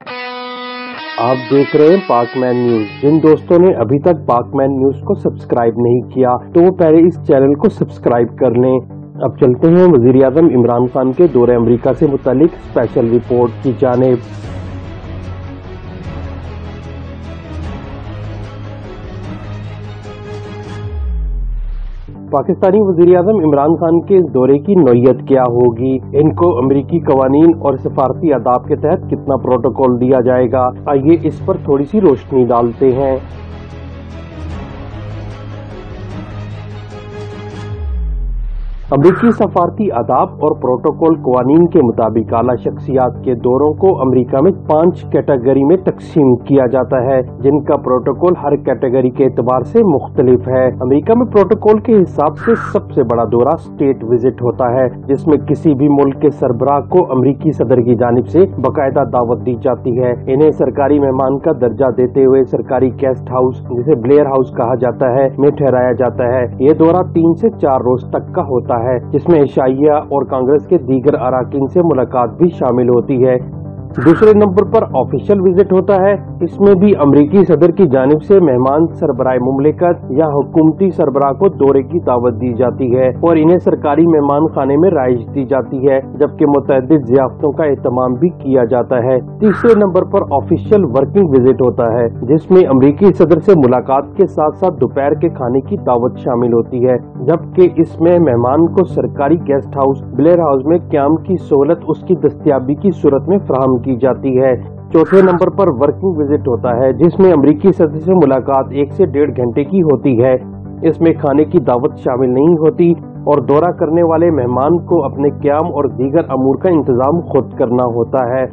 آپ देख रहे हैं पाकमैन न्यूज। जिन दोस्तों ने अभी तक पाकमैन न्यूज को सब्सक्राइब नहीं किया तो वो पहले इस चैनल को सब्सक्राइब कर लें। अब चलते हैं वजीर आज़म इमरान खान के दौरे अमेरिका से मुतालिक स्पेशल रिपोर्ट की जानिब। पाकिस्तानी वजीर आज़म इमरान खान के इस दौरे की नौयत क्या होगी, इनको अमेरिकी कवानीन और सफारती आदाब के तहत कितना प्रोटोकॉल दिया जाएगा, आइए इस पर थोड़ी सी रोशनी डालते हैं। अमरीकी सफारती आदाब और प्रोटोकॉल कवानीन के मुताबिक आला शख्सियात के दौरों को अमरीका में 5 कैटेगरी में तकसीम किया जाता है, जिनका प्रोटोकॉल हर कैटेगरी के एतबार से मुख्तलिफ है। अमरीका में प्रोटोकॉल के हिसाब से सबसे बड़ा दौरा स्टेट विजिट होता है, जिसमें किसी भी मुल्क के सरबराह को अमरीकी सदर की जानिब से बाकायदा दावत दी जाती है। इन्हें सरकारी मेहमान का दर्जा देते हुए सरकारी गेस्ट हाउस, जिसे ब्लेयर हाउस कहा जाता है, में ठहराया जाता है। ये दौरा 3 से 4 रोज तक का होता है, जिसमें इशाइया और कांग्रेस के दीगर अराकीन से मुलाकात भी शामिल होती है। दूसरे नंबर पर ऑफिशियल विजिट होता है। इसमें भी अमरीकी सदर की जानिब से मेहमान सरबराह मुमलिकत या हुकूमती सरबराह को दौरे की दावत दी जाती है और इन्हें सरकारी मेहमान खाने में राइश दी जाती है, जबकि मुतअद्दिद ज़ियाफ़तों का एहतमाम भी किया जाता है। तीसरे नंबर पर ऑफिशियल वर्किंग विजिट होता है, जिसमें अमरीकी सदर से मुलाकात के साथ साथ दोपहर के खाने की दावत शामिल होती है, जबकि इसमें मेहमान को सरकारी गेस्ट हाउस, ब्लेयर हाउस में क़याम की सहूलत उसकी दस्तयाबी की सूरत में फराहम की जाती है। चौथे नंबर पर वर्किंग विजिट होता है, जिसमें अमरीकी सदर से मुलाकात 1 से 1.5 घंटे की होती है। इसमें खाने की दावत शामिल नहीं होती और दौरा करने वाले मेहमान को अपने क़याम और दीगर अमूर का इंतजाम खुद करना होता है।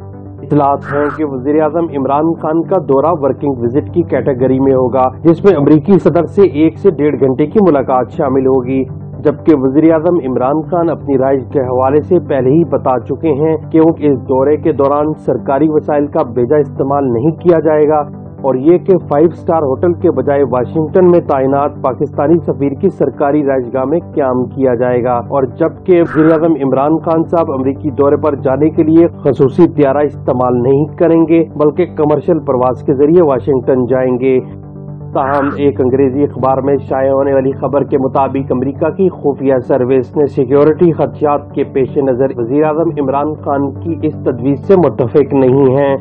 इतलात है कि वज़ीर आज़म इमरान खान का दौरा वर्किंग विजिट की कैटेगरी में होगा, जिसमें अमरीकी सदर से 1 से 1.5 घंटे की मुलाकात शामिल होगी, जबकि वज़ीर आज़म इमरान खान अपनी राय के हवाले से पहले ही बता चुके हैं कि इस दौरे के दौरान सरकारी वसाइल का बेजा इस्तेमाल नहीं किया जाएगा और ये कि 5 स्टार होटल के बजाय वाशिंगटन में तैनात पाकिस्तानी सफीर की सरकारी राजगाह में क़याम किया जाएगा। और जबकि वज़ीर आज़म इमरान खान साहब अमरीकी दौरे पर जाने के लिए खसूसी त्यारा इस्तेमाल नहीं करेंगे, बल्कि कमर्शियल प्रवास के जरिए वाशिंगटन जाएंगे। ताहम एक अंग्रेजी अखबार में शाया होने वाली खबर के मुताबिक अमेरिका की खुफिया सर्विस ने सिक्योरिटी खदशात के पेश नज़र वज़ीर आज़म इमरान खान की इस तजवीज़ से मुत्तफ़िक नहीं है।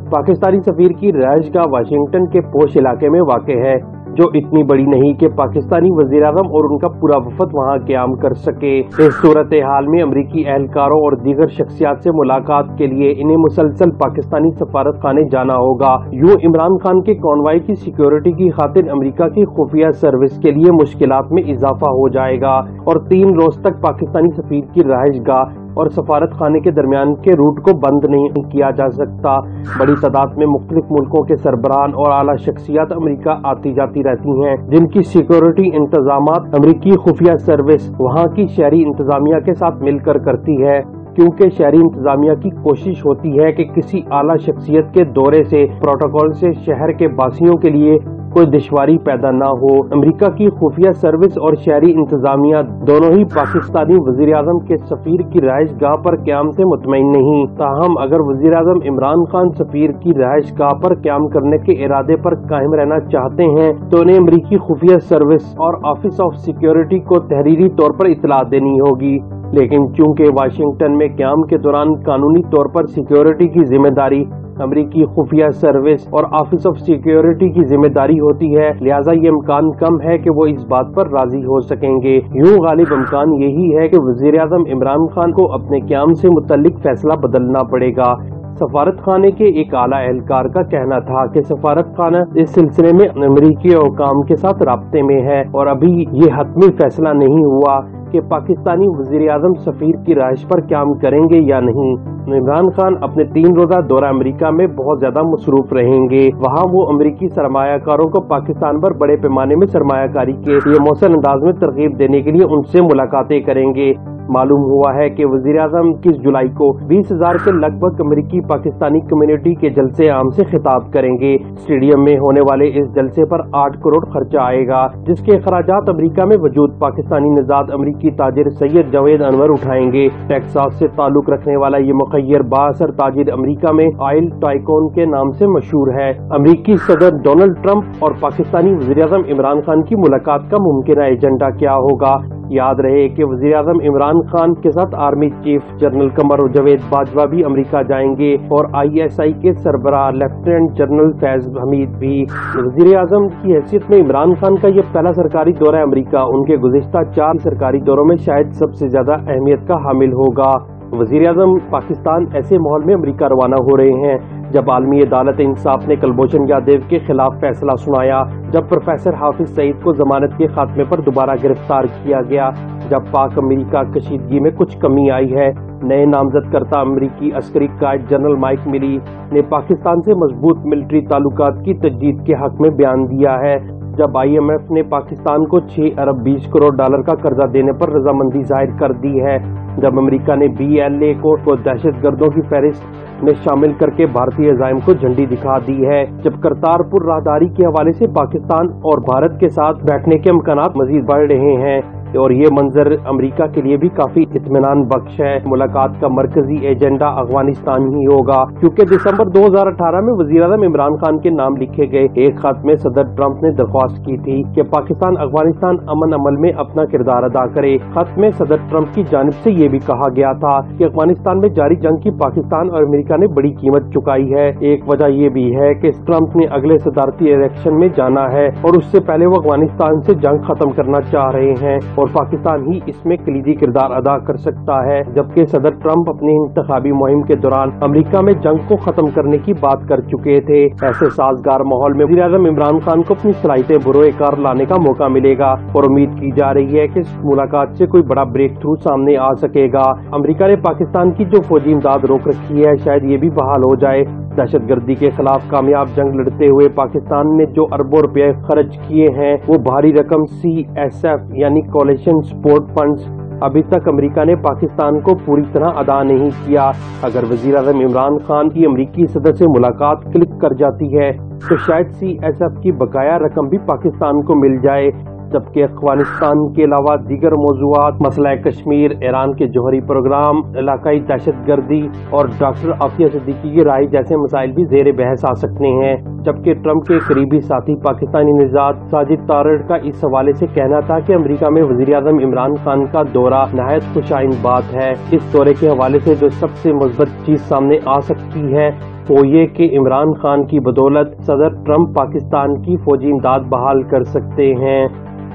पाकिस्तानी सफीर की रिहाइशगाह वाशिंगटन के पोश इलाके में वाक़ है, जो इतनी बड़ी नहीं कि पाकिस्तानी वज़ीर आज़म और उनका पूरा वफद वहाँ क़याम कर सके। इस सूरत हाल में अमरीकी एहलकारों और दीगर शख्सियात से मुलाकात के लिए इन्हें मुसलसल पाकिस्तानी सफारत खाने जाना होगा। यूँ इमरान खान के कॉन्वाय की सिक्योरिटी की खातिर अमरीका की खुफिया सर्विस के लिए मुश्किलात में इजाफा हो जाएगा और 3 रोज तक पाकिस्तानी सफीर की रिहाइशगाह और सफारत खाने के दरमियान के रूट को बंद नहीं किया जा सकता। बड़ी तादाद में मुख्तलिफ मुल्कों के सरबराहान और आला शख्सियात अमरीका आती जाती रहती हैं, जिनकी सिक्योरिटी इंतजामात अमरीकी खुफिया सर्विस वहाँ की शहरी इंतजामिया के साथ मिलकर करती है, क्योंकि शहरी इंतजामिया की कोशिश होती है कि किसी आला शख्सियत के दौरे से प्रोटोकॉल से शहर के बासियों के लिए कोई दुश्वारी पैदा ना हो। अमेरिका की खुफिया सर्विस और शहरी इंतजामिया दोनों ही पाकिस्तानी वज़ीर आज़म के सफीर की रिहाइश गाह पर क़याम से मुतमईन नहीं। ताहम अगर वज़ीर आज़म इमरान खान सफीर की रिहाइश गाह पर क़याम करने के इरादे पर कायम रहना चाहते हैं तो उन्हें अमरीकी खुफिया सर्विस और ऑफिस ऑफ सिक्योरिटी को तहरीरी तौर पर इतला देनी होगी। लेकिन चूंकि वाशिंगटन में क़याम के दौरान कानूनी तौर पर सिक्योरिटी की जिम्मेदारी अमरीकी खुफिया सर्विस और ऑफिस ऑफ सिक्योरिटी की जिम्मेदारी होती है, लिहाजा ये इम्कान कम है कि वो इस बात पर राजी हो सकेंगे। यूं गालिब इम्कान यही है कि वज़ीर आज़म इमरान खान को अपने क़याम से मुतल्लिक फैसला बदलना पड़ेगा। सफारत खाने के एक आला एहलकार का कहना था कि सफारत खाना इस सिलसिले में अमरीकी हुकाम के साथ राब्ते में है और अभी ये हतमी फैसला नहीं हुआ कि पाकिस्तानी वज़ीर आज़म सफीर की रिहाइश पर क़याम करेंगे या नहीं। इमरान खान अपने 3 रोज़ा दौरा अमेरिका में बहुत ज्यादा मसरूफ रहेंगे। वहाँ वो अमेरिकी सरमायाकारों को पाकिस्तान पर बड़े पैमाने में सरमायाकारी के लिए मौसम अंदाज में तरगीब देने के लिए उनसे मुलाकातें करेंगे। मालूम हुआ है कि वज़ीर आज़म 21 जुलाई को 20,000 के लगभग अमेरिकी पाकिस्तानी कम्युनिटी के जलसे आम से खिताब करेंगे। स्टेडियम में होने वाले इस जलसे पर 8 करोड़ खर्चा आएगा, जिसके अखराजात अमेरिका में मौजूद पाकिस्तानी निजात अमेरिकी अमरीकी ताजिर सैयद जावेद अनवर उठाएंगे। टेक्सास से ताल्लुक रखने वाला ये मुखय्यर बाअसर ताजिर अमरीका में ऑयल टाइकून के नाम से मशहूर है। अमरीकी सदर डोनाल्ड ट्रंप और पाकिस्तानी वज़ीर-ए-आज़म इमरान खान की मुलाकात का मुमकिन एजेंडा क्या होगा? याद रहे कि वज़ीर-ए-आज़म इमरान खान के साथ army chief general Qamar Javed Bajwa भी अमेरिका जाएंगे और ISI के सरबराह लेफ्टिनेंट जनरल फैज हमीद भी। वज़ीर-ए-आज़म की हैसियत में इमरान खान का ये पहला सरकारी दौरा है अमेरिका। उनके गुज़िश्ता 4 सरकारी दौरों में शायद सबसे ज्यादा अहमियत का हामिल होगा। वज़ीर-ए-आज़म पाकिस्तान ऐसे माहौल में अमेरिका रवाना हो रहे हैं जब आलमी अदालत इंसाफ ने कुलभूषण जाधव के खिलाफ फैसला सुनाया, जब प्रोफेसर हाफिज सईद को जमानत के खात्मे पर दोबारा गिरफ्तार किया गया, जब पाक अमेरिका कशीदगी में कुछ कमी आई है। नए नामजद करता अमेरिकी अस्करी कायद जनरल माइक मिली ने पाकिस्तान से मजबूत मिलिट्री ताल्लुकात की तजदीद के हक में बयान दिया है। जब IMF ने पाकिस्तान को 6 अरब 20 करोड़ डॉलर का कर्जा देने पर रजामंदी जाहिर कर दी है, जब अमेरिका ने BLA को दहशतगर्दों की फहरिस्त में शामिल करके भारतीय अज़ाइम को झंडी दिखा दी है, जब करतारपुर राहदारी के हवाले से पाकिस्तान और भारत के साथ बैठने के इम्कानात मजीद बढ़ रहे हैं और ये मंजर अमेरिका के लिए भी काफी इत्मीनान बख्श है। मुलाकात का मरकजी एजेंडा अफगानिस्तान ही होगा, क्योंकि दिसंबर 2018 में वज़ीर-ए-आज़म इमरान खान के नाम लिखे गए एक खत में सदर ट्रंप ने दरख्वास्त की थी कि पाकिस्तान अफगानिस्तान अमन अमल में अपना किरदार अदा करे। खत में सदर ट्रंप की जानिब से ये भी कहा गया था कि अफगानिस्तान में जारी जंग की पाकिस्तान और अमेरिका ने बड़ी कीमत चुकाई है। एक वजह ये भी है कि ट्रंप ने अगले सदारती इलेक्शन में जाना है और उससे पहले वो अफगानिस्तान से जंग खत्म करना चाह रहे हैं और पाकिस्तान ही इसमें कलीदी किरदार अदा कर सकता है, जबकि सदर ट्रंप अपनी इंतखाबी मुहिम के दौरान अमेरिका में जंग को खत्म करने की बात कर चुके थे। ऐसे साजगार माहौल में वज़ीर-ए-आज़म इमरान खान को अपनी सलाहियतें बरोए कार लाने का मौका मिलेगा और उम्मीद की जा रही है कि इस मुलाकात से कोई बड़ा ब्रेक थ्रू सामने आ सकेगा। अमेरिका ने पाकिस्तान की जो फौजी इमदाद रोक रखी है, शायद ये भी बहाल हो जाए। दहशतगर्दी के खिलाफ कामयाब जंग लड़ते हुए पाकिस्तान ने जो अरबों रुपए खर्च किए हैं, वो भारी रकम CSF यानी कोलिशन सपोर्ट फंड्स अभी तक अमेरिका ने पाकिस्तान को पूरी तरह अदा नहीं किया। अगर वज़ीर-ए-आज़म इमरान खान की अमेरिकी सदर से मुलाकात क्लिक कर जाती है तो शायद CSF की बकाया रकम भी पाकिस्तान को मिल जाए, जबकि अफगानिस्तान के अलावा दीगर मौज़ूआत मसला कश्मीर, ईरान के जौहरी प्रोग्राम, इलाकाई दहशतगर्दी और डॉक्टर आफिया सिद्दीकी की राय जैसे मसाइल भी ज़ेर बहस आ सकते हैं। जबकि ट्रंप के करीबी साथी पाकिस्तानी निजात साजिद तारड़ का इस हवाले से कहना था कि अमेरिका में वज़ीर-ए-आज़म इमरान खान का दौरा नहायत खुशाइन बात है। इस दौरे के हवाले से जो सबसे मुस्बत चीज़ सामने आ सकती है वो ये कि इमरान खान की बदौलत सदर ट्रंप पाकिस्तान की फौजी इमदाद बहाल कर सकते हैं।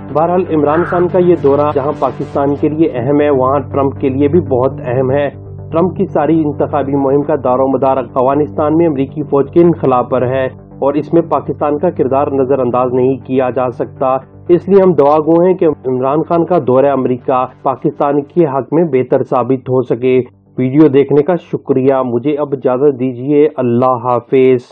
बहरहाल इमरान खान का ये दौरा जहां पाकिस्तान के लिए अहम है, वहां ट्रंप के लिए भी बहुत अहम है। ट्रंप की सारी इंतखाबी मुहिम का दारोमदार अफगानिस्तान में अमरीकी फौज के इनखला पर है और इसमें पाकिस्तान का किरदार नजरअंदाज नहीं किया जा सकता। इसलिए हम दुआगो हैं कि इमरान खान का दौरा अमरीका पाकिस्तान के हक में बेहतर साबित हो सके। वीडियो देखने का शुक्रिया। मुझे अब इजाजत दीजिए। अल्लाह हाफिज।